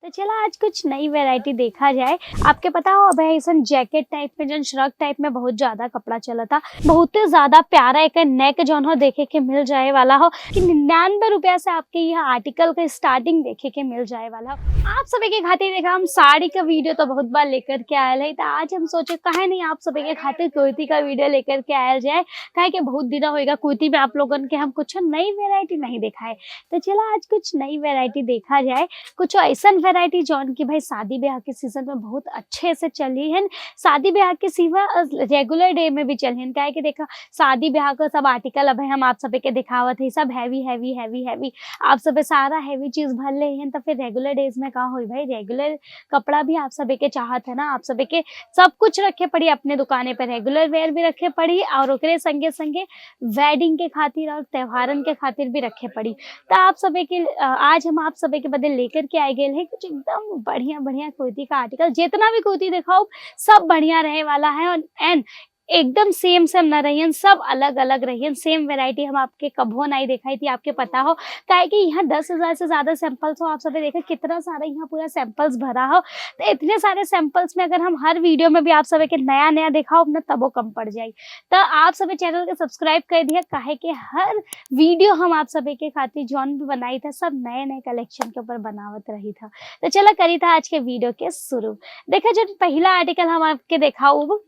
तो चला आज कुछ नई वैरायटी देखा जाए। आपके पता हो अब ऐसा जैकेट टाइप में जन श्रग टाइप में बहुत ज्यादा कपड़ा चला था, बहुत ज्यादा प्यारा एक नेक जौन हो देखे के मिल जाए वाला हो कि 99 रुपया से आपके यह आर्टिकल का स्टार्टिंग देखे के मिल जाए वाला हो। आप सभी के खातिर देखा हम साड़ी का वीडियो तो बहुत बार लेकर के आयल है, तो आज हम सोचे कहे नहीं आप सभी के खातिर कुर्ती का वीडियो लेकर के आयल जाए। कहे कि बहुत दिन होगा कुर्ती में आप लोगों के हम कुछ नई वेरायटी नहीं दिखाए, तो चला आज कुछ नई वेरायटी देखा जाए। कुछ ऐसा वैरायटी जौन की भाई शादी ब्याह के सीजन में बहुत अच्छे से चली है, शादी ब्याह के सिवा रेगुलर डे में भी चली है। क्या है कि देखा शादी ब्याह का सब आर्टिकल अब हम आप सभी के दिखावत है, सब हैवी हैवी हैवी हैवी आप सब सारा हैवी चीज भर ले हैं, तो फिर रेगुलर डेज में कहा हुई भाई रेगुलर कपड़ा भी आप सभी के चाहत है ना, आप सभी के सब कुछ रखे पड़ी अपने दुकाने पर, रेगुलर वेयर भी रखे पड़ी और ओकरे संगे संगे वेडिंग के खातिर और त्योहारन के खातिर भी रखे पड़ी। तो आप सभी के आज हम आप सभी के बदले लेकर के आए गए हैं कुछ एकदम बढ़िया बढ़िया कुर्ती का आर्टिकल। जितना भी कुर्ती दिखाओ सब बढ़िया रहे वाला है और एंड एकदम सेम सेम ना रही, सब अलग अलग रही। सेम वैरायटी हम आपके कभो नहीं दिखाई थी, आपके पता हो काहे कि यहाँ 10,000 से ज्यादा सैंपल्स हो। आप सभी देखा कितना सारा यहाँ पूरा सैंपल्स भरा हो, तो इतने सारे सैंपल्स में अगर हम हर वीडियो में भी आप सभी के नया नया दिखाओ ना तब वो कम पड़ जाए। तो आप सभी चैनल के सब्सक्राइब कर दिया, काहे कि हर वीडियो हम आप सभी के खातिर जौन भी बनाई था सब नए नए कलेक्शन के ऊपर बनावत रही था। तो चला करी था आज के वीडियो के शुरू। देखा जो पहला आर्टिकल हम आपके दिखाऊ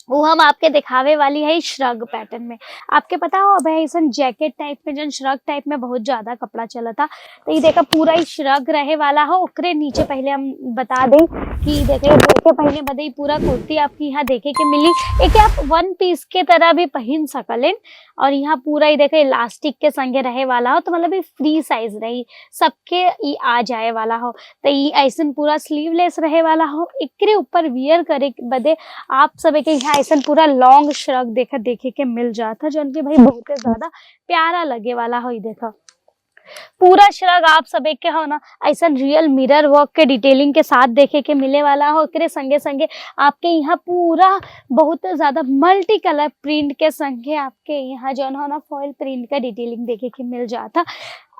वो हम आपके दिखावे वाली है श्रग पैटर्न में। आपके पता हो अब ऐसा जैकेट टाइप में जन श्रग टाइप में बहुत ज्यादा कपड़ा चला था, तो ये देखा पूरा ही श्रग रहे वाला हो। ओकरे नीचे पहले हम बता दें कि देखे पहले बदे पूरा कुर्ती आपकी यहाँ देखे के मिली, एक आप वन पीस के तरह भी पहन सकलें और यहाँ पूरा ही देखे इलास्टिक के संगे रहे वाला हो, तो मतलब ये फ्री साइज रही सबके ये आ जाए वाला हो। तो ये ऐसा पूरा स्लीवलेस रहे वाला हो, एकरे ऊपर वियर करे बदे आप सभी के यहाँ ऐसा पूरा लॉन्ग श्रग देखे के मिल जाता जो उनके भाई बहुत ज्यादा प्यारा लगे वाला हो। देखा पूरा श्रग आप सभी के हो ना ऐसा रियल मिरर वर्क के डिटेलिंग के साथ देखे के मिले वाला हो। एकरे संगे संगे आपके यहाँ पूरा बहुत ज्यादा मल्टी कलर प्रिंट के संगे आपके यहाँ जो है ना फॉइल प्रिंट का डिटेलिंग देखे के मिल जाता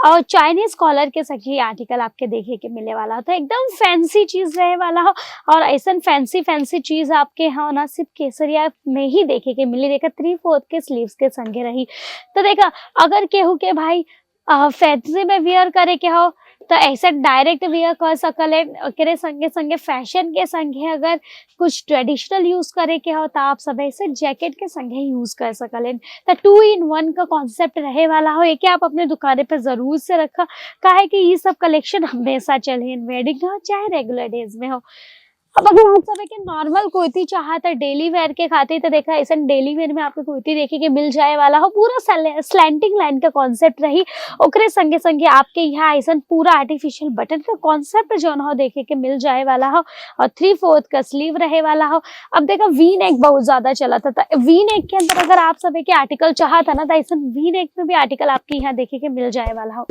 और चाइनीज कॉलर के सभी आर्टिकल आपके देखे के मिले वाला होता है। एकदम फैंसी चीज रहे वाला हो और ऐसा फैंसी फैंसी चीज आपके यहाँ ना सिर्फ केसरिया में ही देखे के मिली। देखा 3/4 के स्लीव्स के संगे रही। तो देखा अगर केहू के भाई फैंसी में वियर करे के हो तो ऐसा डायरेक्ट वियर कर सकले, ओकरे संगे संगे फैशन के संगे अगर कुछ ट्रेडिशनल यूज करे के हो तो आप सब ऐसे जैकेट के संगे यूज कर सकले। तो 2 in 1 का कॉन्सेप्ट रहे वाला हो, एक आप अपने दुकाने पर जरूर से रखा, काहे कि ये सब कलेक्शन हमेशा चले वेडिंग हो चाहे रेगुलर डेज में हो। अब अगर आप सब के नॉर्मल कुर्ती चाहता डेली वेयर के खातिर तो देखा ऐसा डेली वेयर में आपको कुर्ती देखे के मिल जाए वाला हो। पूरा स्लैंटिंग लाइन का कॉन्सेप्ट रही, ओकरे संगे संगे आपके यहाँ ऐसा पूरा आर्टिफिशियल बटन का कॉन्सेप्ट जो हो देखे के मिल जाए वाला हो और 3/4 का स्लीव रहे वाला हो। अब देखा वी नेक बहुत ज्यादा चला था, वी नेक के अंदर अगर आप सभी के आर्टिकल चाहता ना तो ऐसा वी नेक में भी आर्टिकल आपके यहाँ देखे के मिल जाए वाला हो।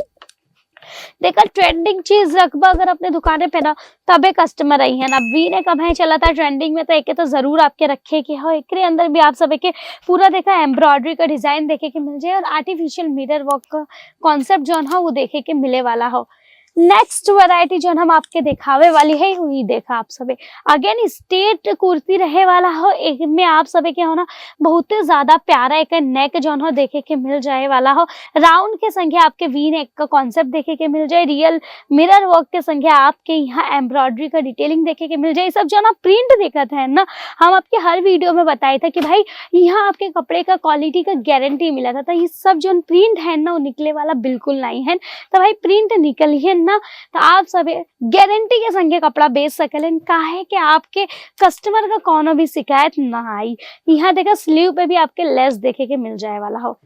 देखा ट्रेंडिंग चीज रखबा अगर अपने दुकाने पे ना तबे कस्टमर आई है ना। वी ने कब है चला था ट्रेंडिंग में तो एक तो जरूर आपके रखे के हो। एक अंदर भी आप सभी के पूरा देखा एम्ब्रॉयडरी का डिजाइन देखे के मिल जाए और आर्टिफिशियल मिरर वर्क का कॉन्सेप्ट जो है वो देखे के मिले वाला हो। नेक्स्ट वैरायटी जो हम आपके दिखावे वाली है वही देखा आप सभी अगेन स्टेट कुर्ती रहे वाला हो। एक में आप सभी के हो ना बहुत ज्यादा प्यारा एक नेक जो हो देखे के मिल जाए वाला हो। राउंड के संगे आपके वी नेक का कॉन्सेप्ट देखे के मिल जाए, रियल मिरर वर्क के संगे आपके यहाँ एम्ब्रॉयडरी का डिटेलिंग देखे के मिल जाए। सब जो ना प्रिंट देखा था ना हम आपके हर वीडियो में बताए थे कि भाई यहाँ आपके कपड़े का क्वालिटी का गारंटी मिला था। ये सब जो प्रिंट है ना वो निकले वाला बिल्कुल नहीं है, तो भाई प्रिंट निकली है ना तो आप सब गारंटी के संगे कपड़ा बेच सकलें, काहे कि आपके कस्टमर का कोनो भी शिकायत ना आई। यहाँ देखा स्लीव पे भी आपके लेस देखे के मिल जाए वाला हो।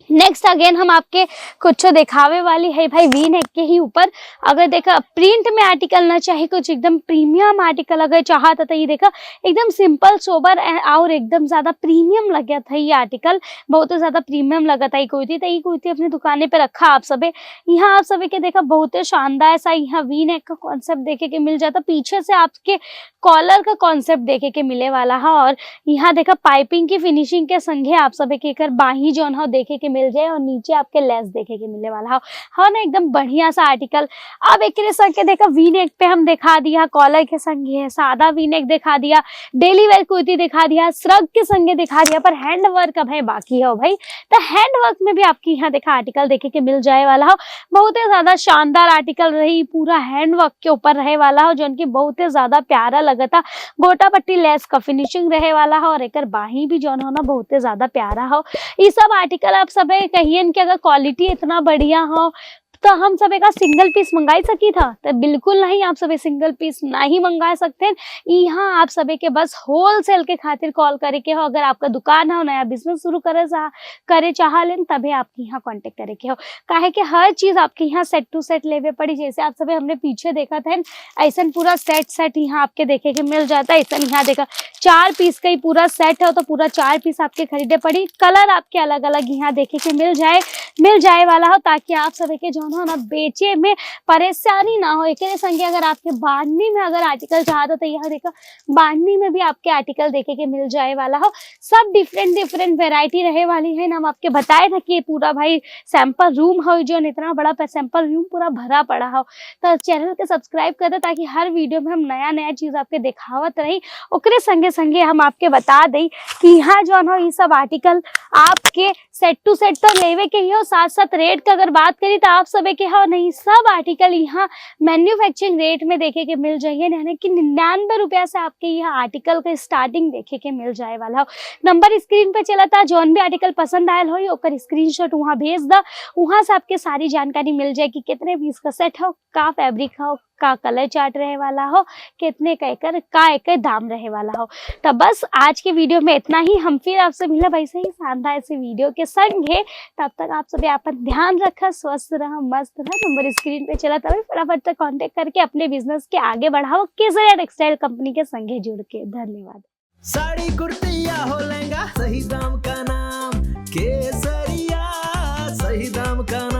नेक्स्ट अगेन हम आपके कुछ दिखावे वाली है भाई वी नेक के ही ऊपर। अगर देखा प्रिंट में आर्टिकल ना चाहे कुछ एकदम प्रीमियम आर्टिकल अगर चाहता था, ये देखा एकदम सिंपल सोबर और एकदम ज्यादा प्रीमियम लगा था ये आर्टिकल, बहुत ज्यादा प्रीमियम लगा था ये कुर्ती। तो ये कुर्ती अपने दुकाने पे रखा आप सभी यहाँ आप सभी के देखा बहुत शानदार सा यहाँ वी नेक का कॉन्सेप्ट देखे के मिल जाता, पीछे से आपके कॉलर का कॉन्सेप्ट देखे के मिले वाला है और यहाँ देखा पाइपिंग की फिनिशिंग के संगे आप सभी के बाही जो देखे के मिल जाए और नीचे आपके लेस देखे के मिलने वाला हो। हाँ ना, एकदम बढ़िया सा आर्टिकल। अब एक संग के देखा वी नेक पे हम दिखा दिया, कॉलर के संगे है, सादा वी नेक दिखा दिया, डेली वेयर कुर्ती दिखा दिया, श्रग के संगे दिखा दिया, पर हैंड वर्क अब है बाकी है भाई। तो हैंड वर्क में भी आपकी यहाँ देखा आर्टिकल देखे के मिल जाए वाला हो। बहुत ही ज्यादा शानदार आर्टिकल रही, पूरा हैंड वर्क के ऊपर रहे वाला हो, जो उनकी बहुत ही ज्यादा प्यारा लगता। गोटा पट्टी लेस का फिनिशिंग रहे वाला हो और एक बाही भी जो है ना बहुत ही ज्यादा प्यारा हो। ये सब आर्टिकल आप सब कहिए कि अगर क्वालिटी इतना बढ़िया हो तो हम सब का सिंगल पीस मंगाई सकी था, तो बिल्कुल नहीं, आप सब सिंगल पीस नहीं मंगा सकते। यहाँ आप सब के बस होलसेल के खातिर कॉल करे के हो। अगर आपका दुकान हो, नया बिजनेस शुरू करे चाह लें, तभी आपके यहाँ कांटेक्ट करे के हो। काहे कि हर चीज आपके यहाँ सेट टू सेट लेवे पड़ी। जैसे आप सब हमने पीछे देखा था, ऐसा पूरा सेट यहाँ आपके देखे के मिल जाता है। ऐसा यहाँ देखा 4 पीस का ही पूरा सेट है, तो पूरा 4 पीस आपके खरीदे पड़ी। कलर आपके अलग अलग यहाँ देखे के मिल जाए वाला हो, ताकि आप सब के जो ना बेचे में परेशानी ना हो। एक संगे अगर आपके बांधनी में अगर आर्टिकल चाहते हो तो यहाँ देखो बांधनी में भी आपके आर्टिकल देखे के मिल जाए वाला हो। सब डिफरेंट वेराइटी रहे वाली है। हम आपके बताए था कि पूरा भाई सैंपल रूम हो, जो इतना बड़ा सैंपल रूम पूरा भरा पड़ा हो। तो चैनल के सब्सक्राइब कर दे, ताकि हर वीडियो में हम नया चीज आपके दिखावत रही। ओकरे संगे हम आपके बता दें कि यहाँ जो है ये सब आर्टिकल आपके सेट टू सेट तो लेवे के ही हो, साथ साथ रेट का अगर बात करी तो आप सब के हो नहीं, सब आर्टिकल यहाँ मैन्युफैक्चरिंग रेट में देखे के मिल जाइए, यानी कि 99 रुपया से आपके यहाँ आर्टिकल का स्टार्टिंग देखे के मिल जाए वाला हो। नंबर स्क्रीन पे चला था, जोन भी आर्टिकल पसंद आयल हो ओकर स्क्रीनशॉट वहाँ भेज द, वहाँ से आपके सारी जानकारी मिल जाए कि कितने पीस का सेट हो, का फैब्रिक हो, का कलर चार्ट रहे वाला हो, कितने का एक दाम रहे वाला हो। तो बस आज के वीडियो में इतना ही। हम फिर आपसे मिला वैसे ही शानदार से वीडियो के संग है। तब तक आप सभी अपन ध्यान रखा, स्वस्थ रहा, मस्त रहा। नंबर स्क्रीन पे चला, तभी फटाफट से कांटेक्ट करके अपने बिजनेस के आगे बढ़ाओ केसरिया टेक्सटाइल कंपनी के संगे जुड़ के। धन्यवाद। साड़ी कुर्ती या हो लहंगा, सही दाम का नाम केसरिया, सही दाम का नाम।